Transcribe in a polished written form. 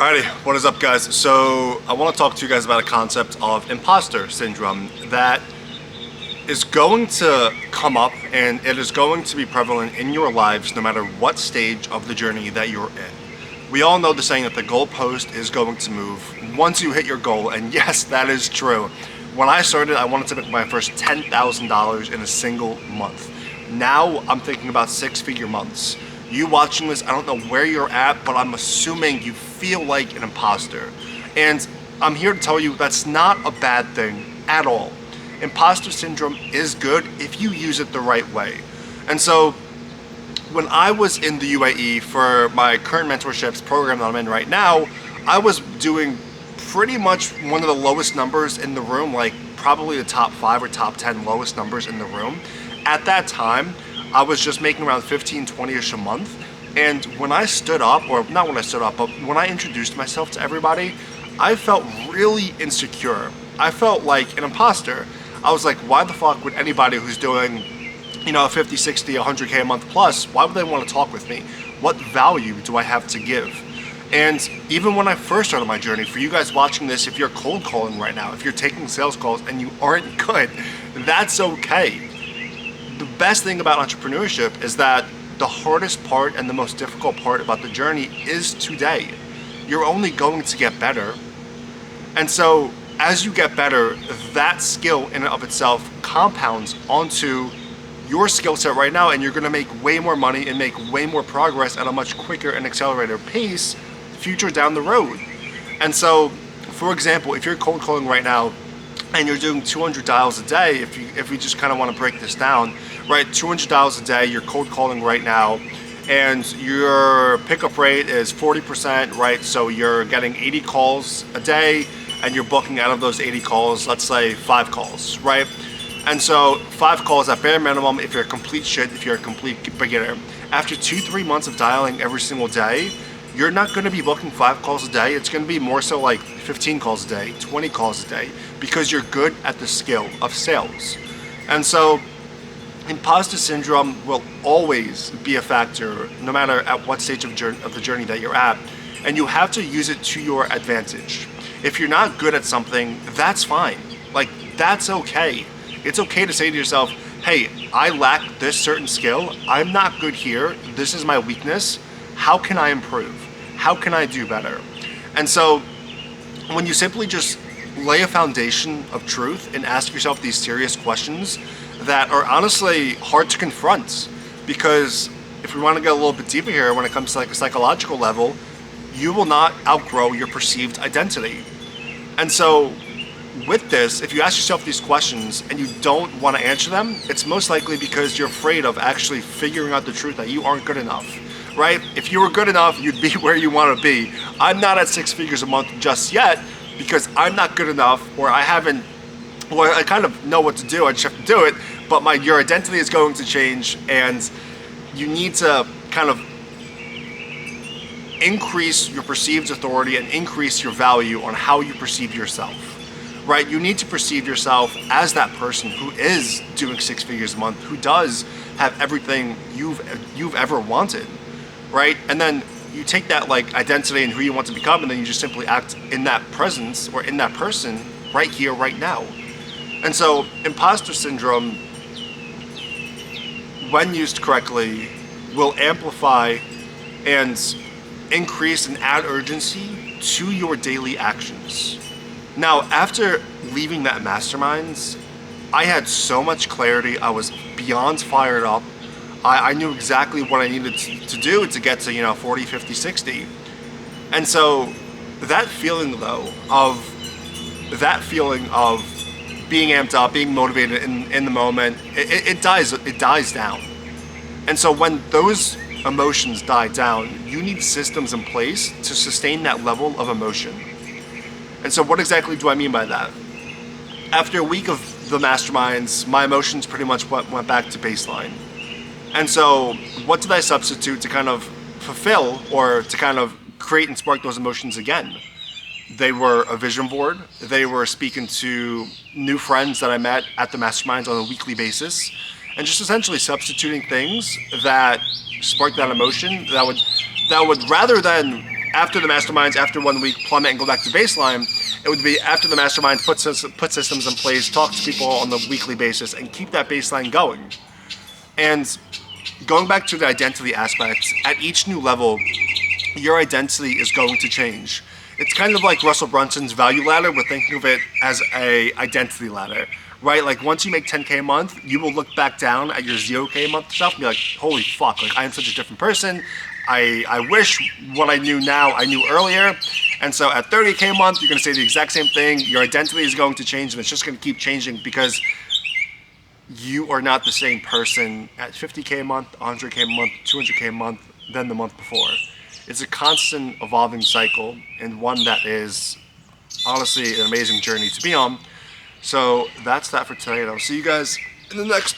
Alrighty, what is up guys? So I want to talk to you guys about a concept of imposter syndrome that is going to come up, and it is going to be prevalent in your lives no matter what stage of the journey that you're in. We all know the saying that the goalpost is going to move once you hit your goal, and yes, that is true. When I started, I wanted to make my first $10,000 in a single month. Now I'm thinking about six-figure months. You watching this, I don't know where you're at, but I'm assuming you feel like an imposter. And I'm here to tell you that's not a bad thing at all. Imposter syndrome is good if you use it the right way. And so when I was in the UAE for my current mentorships program that I'm in right now, I was doing pretty much one of the lowest numbers in the room, like probably the top 5 or top 10 lowest numbers in the room. At that time, I was just making around 15, 20-ish a month. And when I stood up, or not when I stood up, but when I introduced myself to everybody, I felt really insecure. I felt like an imposter. I was like, why the fuck would anybody who's doing, 50, 60, 100K a month plus, why would they want to talk with me? What value do I have to give? And even when I first started my journey, for you guys watching this, if you're cold calling right now, if you're taking sales calls and you aren't good, that's okay. The best thing about entrepreneurship is that the hardest part and the most difficult part about the journey is today. You're only going to get better. And so as you get better, that skill in and of itself compounds onto your skill set right now, and you're gonna make way more money and make way more progress at a much quicker and accelerated pace future down the road. And so, for example, if you're cold calling right now and you're doing 200 dials a day, if we just kind of want to break this down, right, 200 dials a day, you're cold calling right now, and your pickup rate is 40%, right? So you're getting 80 calls a day, and you're booking out of those 80 calls, let's say 5 calls, right? And so 5 calls at bare minimum if you're a complete shit, if you're a complete beginner. After 2-3 months of dialing every single day, you're not going to be booking 5 calls a day. It's going to be more so like 15 calls a day, 20 calls a day, because you're good at the skill of sales. And so imposter syndrome will always be a factor no matter at what stage of the journey that you're at, and you have to use it to your advantage. If you're not good at something, that's fine. Like, that's okay. It's okay to say to yourself, hey, I lack this certain skill. I'm not good here. This is my weakness. How can I improve? How can I do better? And so when you simply just lay a foundation of truth and ask yourself these serious questions that are honestly hard to confront, because if we want to get a little bit deeper here when it comes to like a psychological level, you will not outgrow your perceived identity. And so with this, if you ask yourself these questions and you don't want to answer them, it's most likely because you're afraid of actually figuring out the truth that you aren't good enough, right? If you were good enough, you'd be where you want to be. I'm not at 6 figures a month just yet because I'm not good enough, or I kind of know what to do, I just have to do it, but your identity is going to change, and you need to kind of increase your perceived authority and increase your value on how you perceive yourself, right? You need to perceive yourself as that person who is doing 6 figures a month, who does have everything you've ever wanted, right? And then you take that like identity and who you want to become, and then you just simply act in that presence or in that person right here, right now. And so imposter syndrome, when used correctly, will amplify and increase and add urgency to your daily actions. Now, after leaving that masterminds, I had so much clarity. I was beyond fired up. I knew exactly what I needed to do to get to 40, 50, 60. And so that feeling of being amped up, being motivated in the moment, it dies down. And so when those emotions die down, you need systems in place to sustain that level of emotion. And so what exactly do I mean by that? After a week of the masterminds, my emotions pretty much went back to baseline. And so what did I substitute to kind of fulfill or to kind of create and spark those emotions again? They were a vision board. They were speaking to new friends that I met at the masterminds on a weekly basis, and just essentially substituting things that spark that emotion that would rather than after the masterminds, after 1 week, plummet and go back to baseline. It would be after the mastermind, put systems in place, talk to people on the weekly basis, and keep that baseline going. And going back to the identity aspects, at each new level, your identity is going to change. It's kind of like Russell Brunson's value ladder, but thinking of it as a identity ladder, right? Like once you make 10K a month, you will look back down at your 0K a month stuff and be like, holy fuck, like I am such a different person. I wish what I knew now I knew earlier. And so at 30K a month, you're gonna say the exact same thing. Your identity is going to change, and it's just gonna keep changing because you are not the same person at 50K a month, 100K a month, 200K a month than the month before. It's a constant evolving cycle, and one that is honestly an amazing journey to be on. So that's that for today, and I'll see you guys in the next